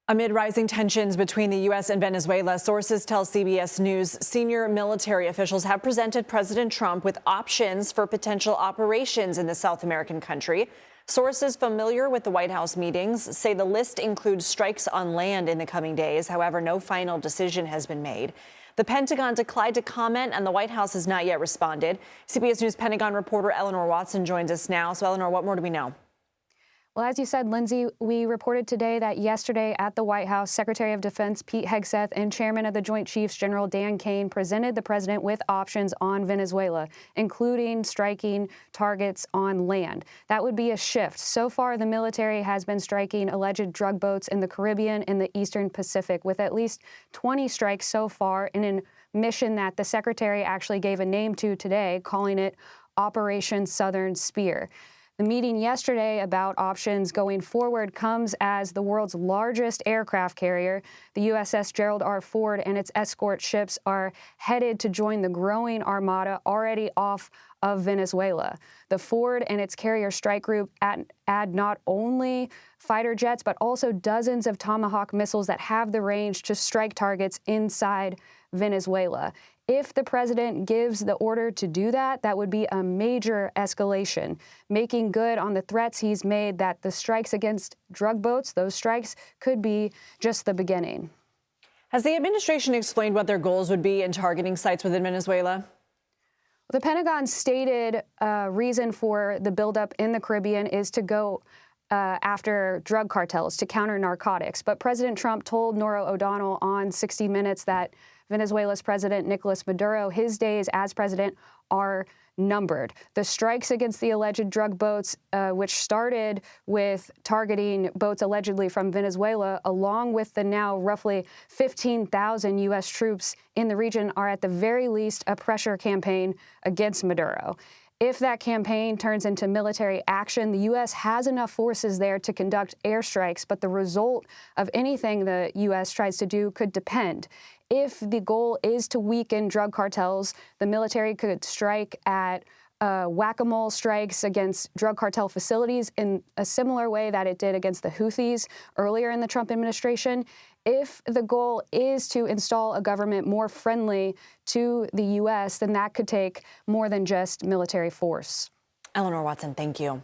Amid rising tensions between the U.S. and Venezuela, sources tell CBS News senior military officials have presented President Trump with options for potential operations in the South American country. Sources familiar with the White House meetings say the list includes strikes on land in the coming days. However, no final decision has been made. The Pentagon declined to comment, and the White House has not yet responded. CBS News Pentagon reporter Eleanor Watson joins us now. So, Eleanor, what more do we know? Well, as you said, Lindsay, we reported today that yesterday at the White House, Secretary of Defense Pete Hegseth and Chairman of the Joint Chiefs General Dan Kane presented the president with options on Venezuela, including striking targets on land. That would be a shift. So far, the military has been striking alleged drug boats in the Caribbean and the Eastern Pacific, with at least 20 strikes so far in a mission that the secretary actually gave a name to today, calling it Operation Southern Spear. The meeting yesterday about options going forward comes as the world's largest aircraft carrier, the USS Gerald R. Ford, and its escort ships are headed to join the growing armada already off of Venezuela. The Ford and its carrier strike group add not only fighter jets, but also dozens of Tomahawk missiles that have the range to strike targets inside Venezuela. If the president gives the order to do that, that would be a major escalation, making good on the threats he's made that the strikes against drug boats, those strikes could be just the beginning. Has the administration explained what their goals would be in targeting sites within Venezuela? The Pentagon stated a reason for the buildup in the Caribbean is to go after drug cartels, to counter narcotics. But President Trump told Norah O'Donnell on 60 Minutes that Venezuela's President Nicolas Maduro, his days as president are numbered. The strikes against the alleged drug boats, which started with targeting boats allegedly from Venezuela, along with the now roughly 15,000 U.S. troops in the region, are at the very least a pressure campaign against Maduro. If that campaign turns into military action, the U.S. has enough forces there to conduct airstrikes, but the result of anything the U.S. tries to do could depend. If the goal is to weaken drug cartels, the military could strike at whack-a-mole strikes against drug cartel facilities in a similar way that it did against the Houthis earlier in the Trump administration. If the goal is to install a government more friendly to the U.S., then that could take more than just military force. Eleanor Watson, thank you.